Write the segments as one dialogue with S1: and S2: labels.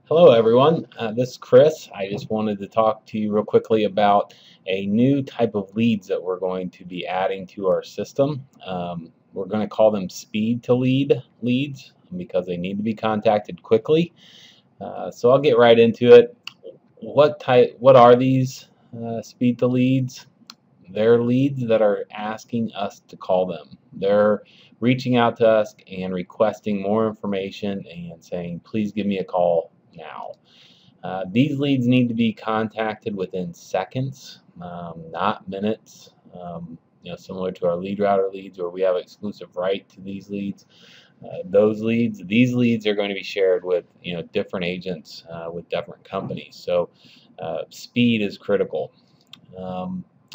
S1: Hello everyone, this is Chris. I just wanted to talk to you real quickly about a new type of leads that we're going to be adding to our system. We're going to call them speed to lead leads because they need to be contacted quickly. So I'll get right into it. What are these speed to leads? They're leads that are asking us to call them. They're reaching out to us and requesting more information and saying, please give me a call now. These leads need to be contacted within seconds, not minutes. Similar to our lead router leads, where we have exclusive right to these leads. These leads are going to be shared with different agents with different companies. So speed is critical.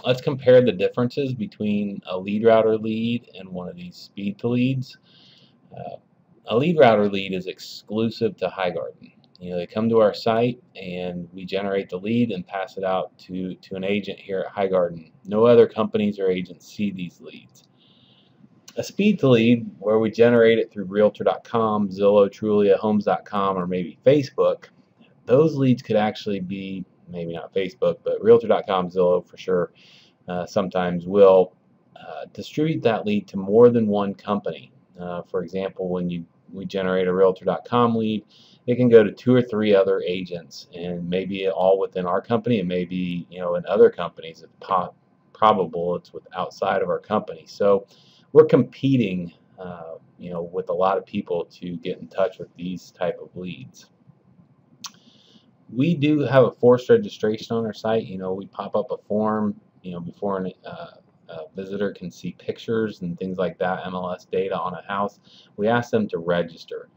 S1: Let's compare the differences between a lead router lead and one of these speed to leads. A lead router lead is exclusive to Highgarden. They come to our site and we generate the lead and pass it out to an agent here at Highgarden. No other companies or agents see these leads. A speed to lead, where we generate it through Realtor.com, Zillow, Trulia, Homes.com, or maybe Facebook, those leads could actually be, maybe not Facebook, but Realtor.com, Zillow for sure, sometimes will distribute that lead to more than one company. For example, when we generate a Realtor.com lead, it can go to 2 or 3 other agents, and maybe all within our company, and maybe in other companies. It's probable it's with outside of our company. So we're competing, with a lot of people to get in touch with these type of leads. We do have a forced registration on our site. We pop up a form, before a visitor can see pictures and things like that, MLS data on a house. We ask them to register.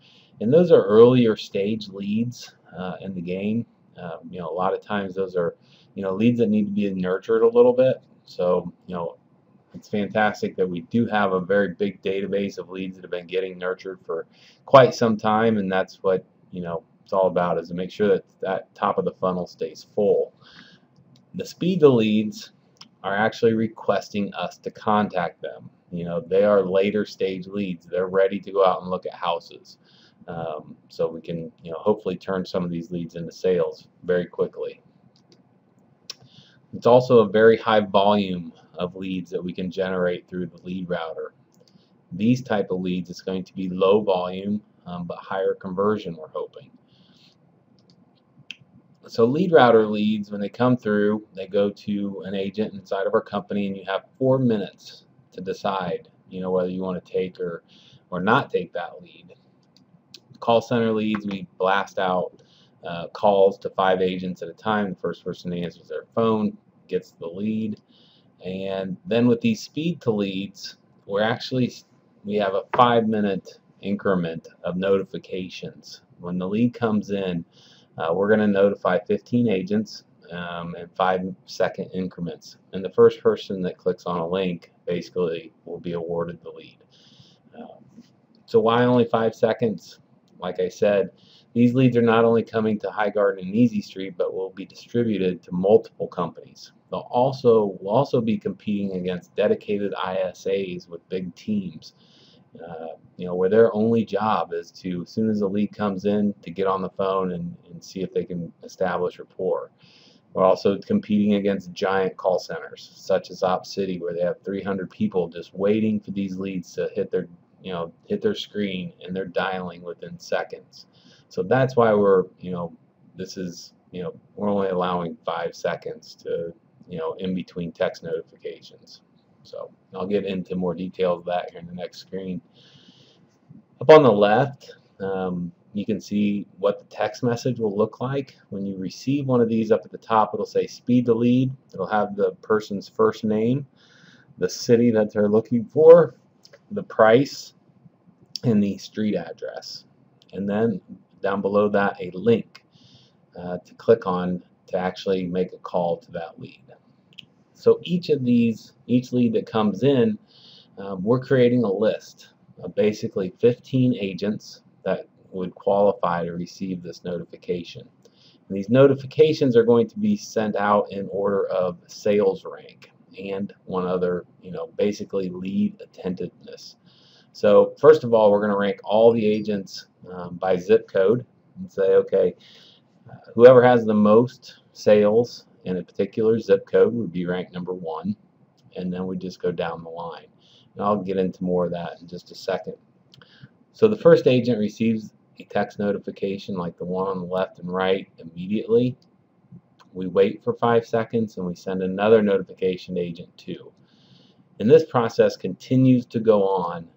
S1: And those are earlier stage leads in the game. A lot of times those are, leads that need to be nurtured a little bit. So, it's fantastic that we do have a very big database of leads that have been getting nurtured for quite some time, and that's what, it's all about, is to make sure that top of the funnel stays full. The speed to leads are actually requesting us to contact them. They are later stage leads. They're ready to go out and look at houses. So we can, hopefully turn some of these leads into sales very quickly. It's also a very high volume of leads that we can generate through the lead router. These type of leads, it's going to be low volume, but higher conversion, we're hoping. So lead router leads, when they come through, they go to an agent inside of our company, and you have 4 minutes to decide, whether you want to take or not take that lead. Call center leads, we blast out calls to 5 agents at a time. The first person that answers their phone gets the lead. And then with these speed to leads, we have a 5-minute increment of notifications. When the lead comes in, we're going to notify 15 agents in 5-second increments. And the first person that clicks on a link basically will be awarded the lead. So why only 5 seconds? Like I said, these leads are not only coming to Highgarden and Easy Street, but will be distributed to multiple companies. We'll also be competing against dedicated ISAs with big teams, where their only job is to, as soon as the lead comes in, to get on the phone and see if they can establish rapport. We're also competing against giant call centers, such as Op City, where they have 300 people just waiting for these leads to hit their screen, and they're dialing within seconds. So that's why we're only allowing 5 seconds to, in between text notifications. So I'll get into more details of that here in the next screen. Up on the left, you can see what the text message will look like. When you receive one of these, up at the top, it'll say speed to lead. It'll have the person's first name, the city that they're looking for, the price, and the street address. And then down below that, a link to click on to actually make a call to that lead. So each lead that comes in, we're creating a list of basically 15 agents that would qualify to receive this notification. And these notifications are going to be sent out in order of sales rank and one other, basically lead attentiveness. So first of all, we're going to rank all the agents by zip code. and say, okay, whoever has the most sales in a particular zip code would be ranked number 1, and then we just go down the line. And I'll get into more of that in just a second. So the first agent receives a text notification like the one on the left and right immediately. We wait for 5 seconds and we send another notification to agent 2. And this process continues to go on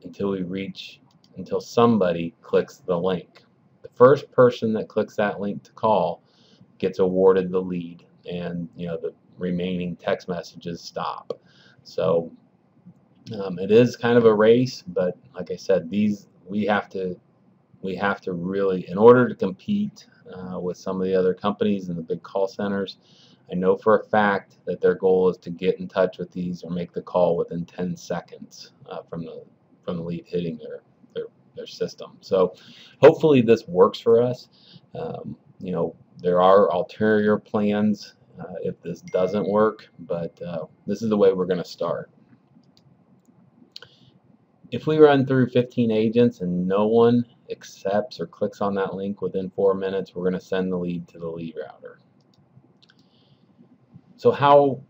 S1: until somebody clicks the link. The first person that clicks that link to call gets awarded the lead, and the remaining text messages stop. So it is kind of a race, but like I said, we have to really, in order to compete with some of the other companies and the big call centers, I know for a fact that their goal is to get in touch with these or make the call within 10 seconds from the lead hitting their system. So hopefully this works for us. There are ulterior plans if this doesn't work, but this is the way we're going to start. If we run through 15 agents and no one accepts or clicks on that link within 4 minutes, we're going to send the lead to the lead router. So how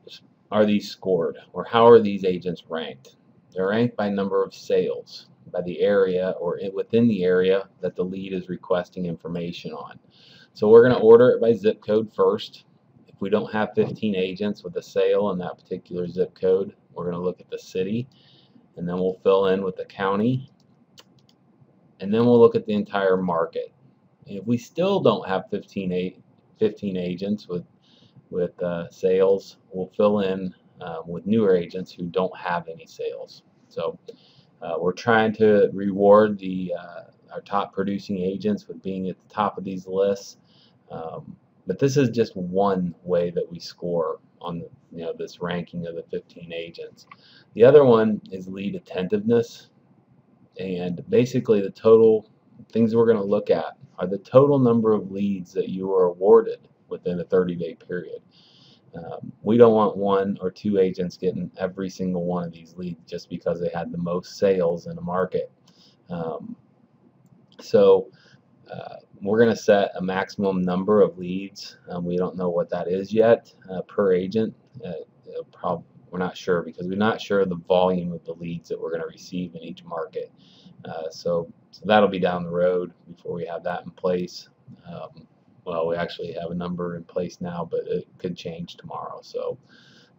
S1: are these scored, or how are these agents ranked? They're ranked by number of sales, by the area or within the area that the lead is requesting information on. So we're going to order it by zip code first. If we don't have 15 agents with a sale in that particular zip code, we're going to look at the city, and then we'll fill in with the county, and then we'll look at the entire market. If we still don't have 15 agents with sales, we'll fill in with newer agents who don't have any sales. So we're trying to reward our top producing agents with being at the top of these lists, but this is just one way that we score on this ranking of the 15 agents. The other one is lead attentiveness, and basically the total things we're going to look at are the total number of leads that you are awarded within a 30-day period. We don't want 1 or 2 agents getting every single one of these leads just because they had the most sales in a market. So we're going to set a maximum number of leads. We don't know what that is yet per agent. We're not sure, because we're not sure of the volume of the leads that we're going to receive in each market. So that'll be down the road before we have that in place. Well, we actually have a number in place now, but it could change tomorrow, so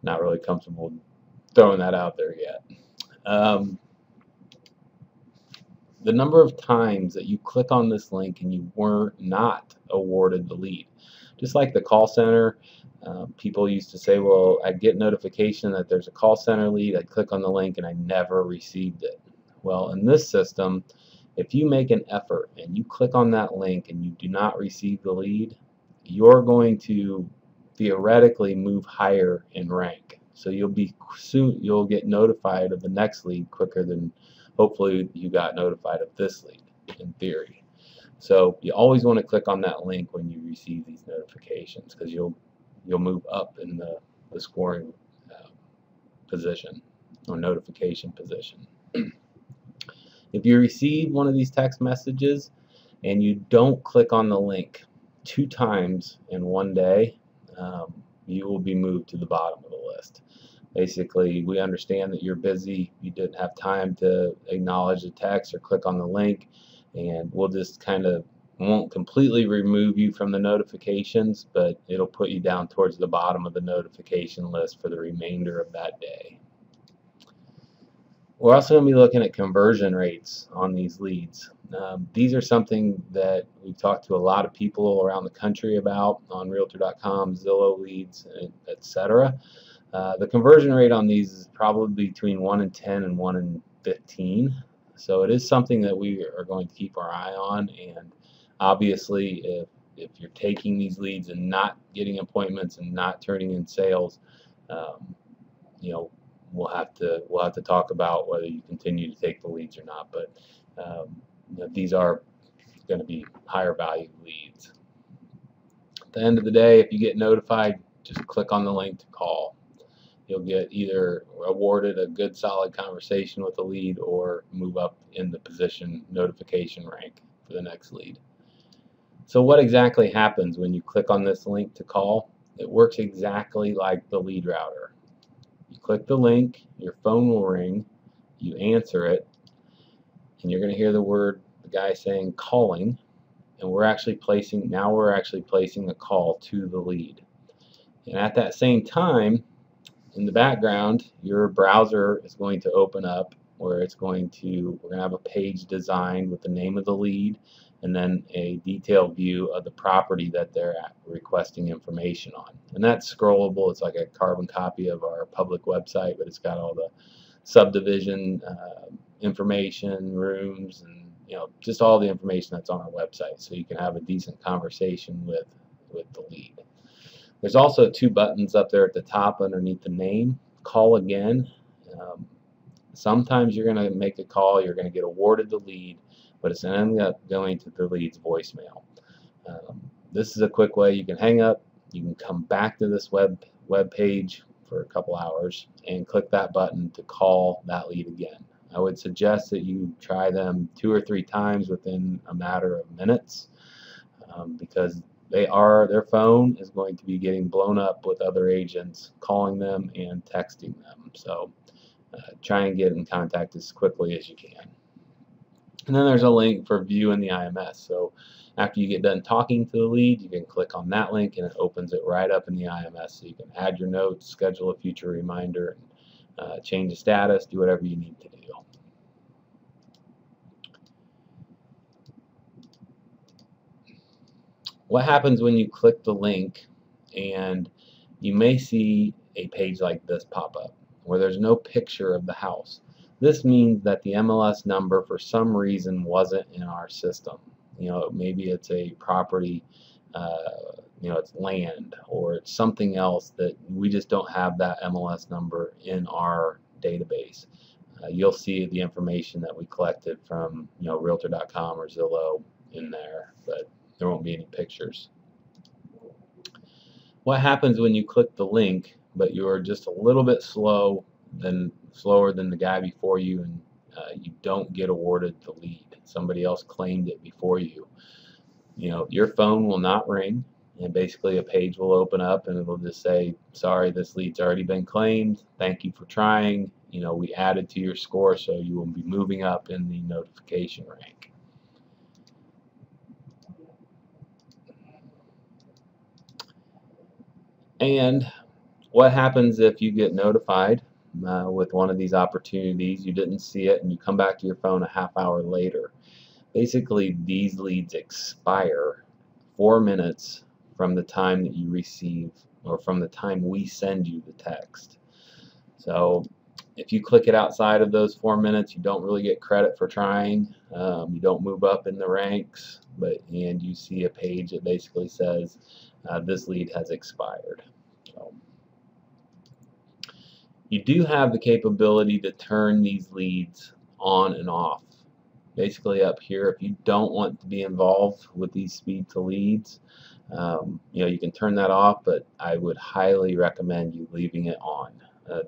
S1: not really comfortable throwing that out there yet. The number of times that you click on this link and you were not awarded the lead. Just like the call center, people used to say, well, I'd get notification that there's a call center lead, I'd click on the link and I never received it. Well, in this system, if you make an effort and you click on that link and you do not receive the lead, you're going to theoretically move higher in rank. So you'll get notified of the next lead quicker than hopefully you got notified of this lead, in theory. So you always want to click on that link when you receive these notifications, because you'll move up in the scoring position or notification position. If you receive one of these text messages and you don't click on the link 2 times in one day, you will be moved to the bottom of the list. Basically, we understand that you're busy, you didn't have time to acknowledge the text or click on the link, and we'll just won't completely remove you from the notifications, but it'll put you down towards the bottom of the notification list for the remainder of that day. We're also going to be looking at conversion rates on these leads. These are something that we've talked to a lot of people around the country about on Realtor.com, Zillow leads, etc. The conversion rate on these is probably between 1 in 10 and 1 in 15. So it is something that we are going to keep our eye on, and obviously if you're taking these leads and not getting appointments and not turning in sales, we'll have to talk about whether you continue to take the leads or not. But these are going to be higher value leads. At the end of the day, if you get notified, just click on the link to call. You'll get either awarded a good solid conversation with the lead or move up in the position notification rank for the next lead. So what exactly happens when you click on this link to call? It works exactly like the lead router. You click the link, your phone will ring, you answer it, and you're going to hear the guy saying calling, and we're actually placing a call to the lead. And at that same time, in the background, your browser is going to open up where we're going to have a page designed with the name of the lead and then a detailed view of the property that they're requesting information on. And that's scrollable. It's like a carbon copy of our public website, but it's got all the subdivision information, rooms, and just all the information that's on our website, so you can have a decent conversation with the lead. There's also two buttons up there at the top underneath the name. Call again. Sometimes you're going to make a call, you're going to get awarded the lead, but it's going to end up going to the lead's voicemail. This is a quick way you can hang up, you can come back to this web page for a couple hours and click that button to call that lead again. I would suggest that you try them 2 or 3 times within a matter of minutes, because their phone is going to be getting blown up with other agents calling them and texting them. So try and get in contact as quickly as you can. And then there's a link for viewing the IMS. So after you get done talking to the lead, you can click on that link and it opens it right up in the IMS, so you can add your notes, schedule a future reminder, and change the status, do whatever you need to do. What happens when you click the link and you may see a page like this pop up where there's no picture of the house? This means that the MLS number for some reason wasn't in our system. Maybe it's a property, it's land, or it's something else that we just don't have that MLS number in our database. You'll see the information that we collected from Realtor.com or Zillow in there, but there won't be any pictures. What happens when you click the link but you're just a little bit slower than the guy before you, and you don't get awarded the lead? Somebody else claimed it before you. Your phone will not ring, and basically a page will open up and it'll just say, sorry, this lead's already been claimed, thank you for trying, we added to your score, so you will be moving up in the notification rank. And what happens if you get notified with one of these opportunities, you didn't see it, and you come back to your phone a half hour later? Basically, these leads expire 4 minutes from the time that you receive, or from the time we send you the text. So if you click it outside of those 4 minutes, you don't really get credit for trying. You don't move up in the ranks, and you see a page that basically says this lead has expired. So you do have the capability to turn these leads on and off. Basically up here, if you don't want to be involved with these speed to leads, you can turn that off, but I would highly recommend you leaving it on.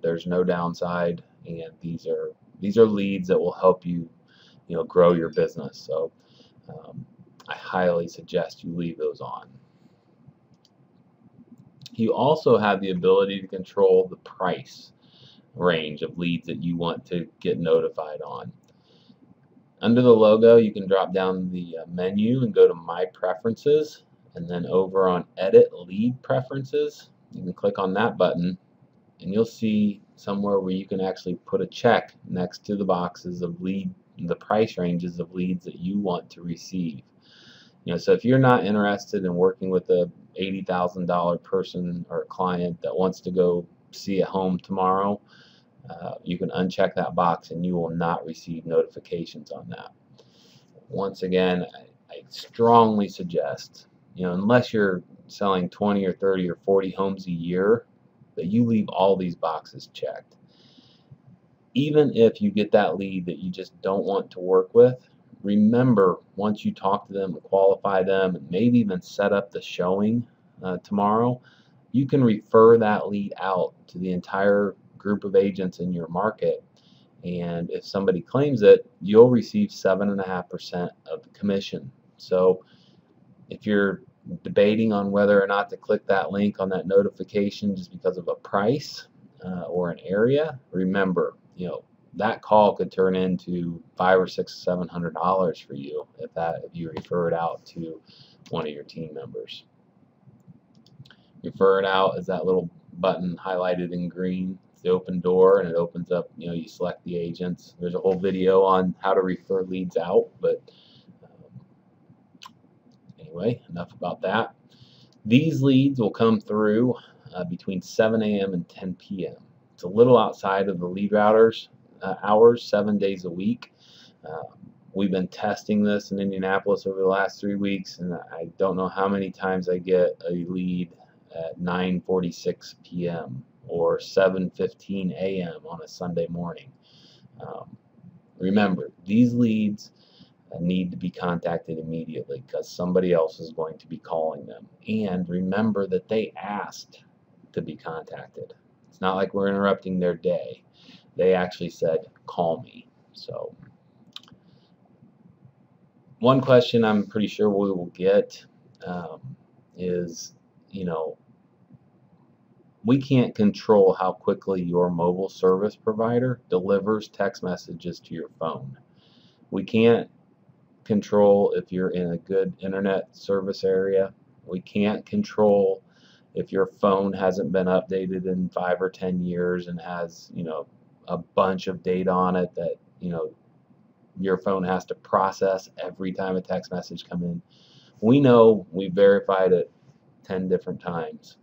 S1: There's no downside, and these are leads that will help you, grow your business. So I highly suggest you leave those on. You also have the ability to control the price range of leads that you want to get notified on. Under the logo, you can drop down the menu and go to My Preferences, and then over on Edit Lead Preferences, you can click on that button, and you'll see somewhere where you can actually put a check next to the boxes of the price ranges of leads that you want to receive. So if you're not interested in working with a $80,000 person or client that wants to go see a home tomorrow, you can uncheck that box and you will not receive notifications on that. Once again, I strongly suggest, unless you're selling 20 or 30 or 40 homes a year, that you leave all these boxes checked. Even if you get that lead that you just don't want to work with, remember, once you talk to them and qualify them and maybe even set up the showing tomorrow, you can refer that lead out to the entire group of agents in your market, and if somebody claims it, you'll receive 7.5% of the commission. So If you're debating on whether or not to click that link on that notification just because of a price or an area, remember, that call could turn into $500 or $600, $700 for you if you refer it out to one of your team members. Refer it out is that little button highlighted in green. It's the open door, and it opens up. You select the agents. There's a whole video on how to refer leads out, but anyway, enough about that. These leads will come through between 7 a.m. and 10 p.m. It's a little outside of the lead routers hours, 7 days a week. We've been testing this in Indianapolis over the last 3 weeks, and I don't know how many times I get a lead at 9:46 p.m. or 7:15 a.m. on a Sunday morning. Remember, these leads need to be contacted immediately because somebody else is going to be calling them. And remember that they asked to be contacted. It's not like we're interrupting their day. They actually said, call me. So one question I'm pretty sure we will get is, we can't control how quickly your mobile service provider delivers text messages to your phone. We can't control if you're in a good internet service area. We can't control if your phone hasn't been updated in 5 or 10 years and has, a bunch of data on it that, your phone has to process every time a text message comes in. We know we verified it 10 different times.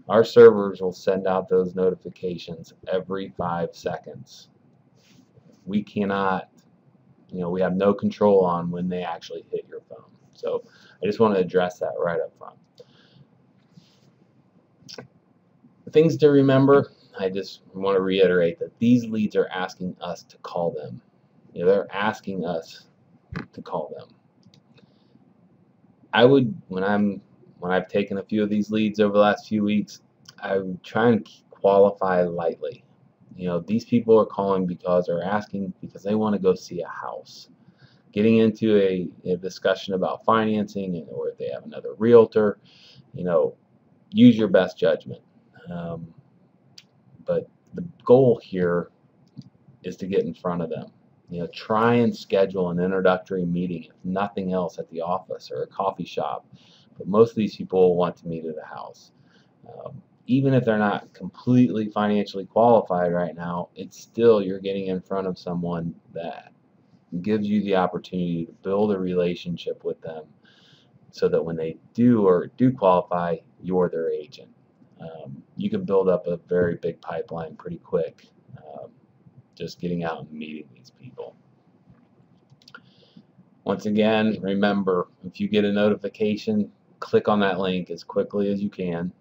S1: Our servers will send out those notifications every 5 seconds. We cannot, we have no control on when they actually hit your phone. So I just want to address that right up front. Things to remember, I just want to reiterate that these leads are asking us to call them. They're asking us to call them. I would, when I've taken a few of these leads over the last few weeks, I would try and qualify lightly. These people are calling because they're asking because they want to go see a house. Getting into a discussion about financing, or if they have another realtor, use your best judgment. But the goal here is to get in front of them. Try and schedule an introductory meeting, if nothing else, at the office or a coffee shop. But most of these people will want to meet at a house. Even if they're not completely financially qualified right now, it's still, you're getting in front of someone that gives you the opportunity to build a relationship with them so that when they do qualify, you're their agent. You can build up a very big pipeline pretty quick, just getting out and meeting these people. Once again, remember, if you get a notification, click on that link as quickly as you can.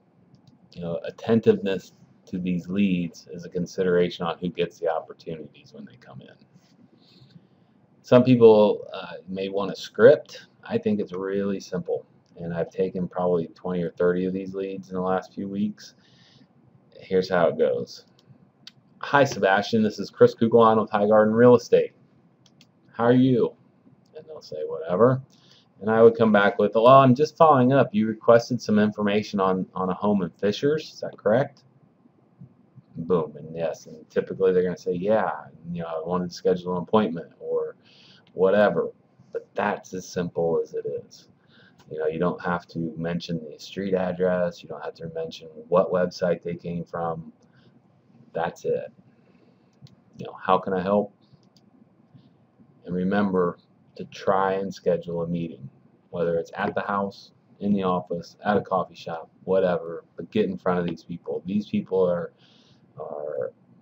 S1: Attentiveness to these leads is a consideration on who gets the opportunities when they come in. Some people may want a script. I think it's really simple, and I've taken probably 20 or 30 of these leads in the last few weeks. Here's how it goes. Hi, Sebastian. This is Chris Kugelon with Highgarden Real Estate. How are you? And they'll say whatever. And I would come back with, well, I'm just following up. You requested some information on a home in Fishers. Is that correct? Boom. And yes. And typically they're going to say, yeah, I wanted to schedule an appointment or whatever. But that's as simple as it is. You don't have to mention the street address. You don't have to mention what website they came from. That's it. How can I help? And remember to try and schedule a meeting, whether it's at the house, in the office, at a coffee shop, whatever, but get in front of these people. These people are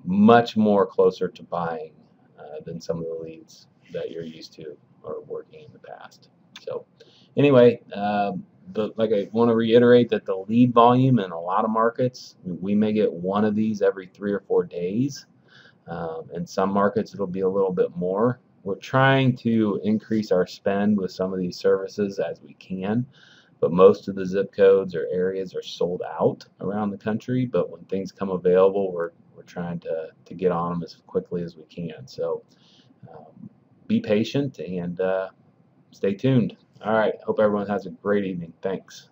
S1: much more closer to buying than some of the leads that you're used to or working in the past. So anyway, like I want to reiterate that the lead volume in a lot of markets, we may get one of these every 3 or 4 days. In some markets it'll be a little bit more. We're trying to increase our spend with some of these services as we can, but most of the zip codes or areas are sold out around the country. But when things come available, we're trying to get on them as quickly as we can. So be patient and stay tuned. All right. Hope everyone has a great evening. Thanks.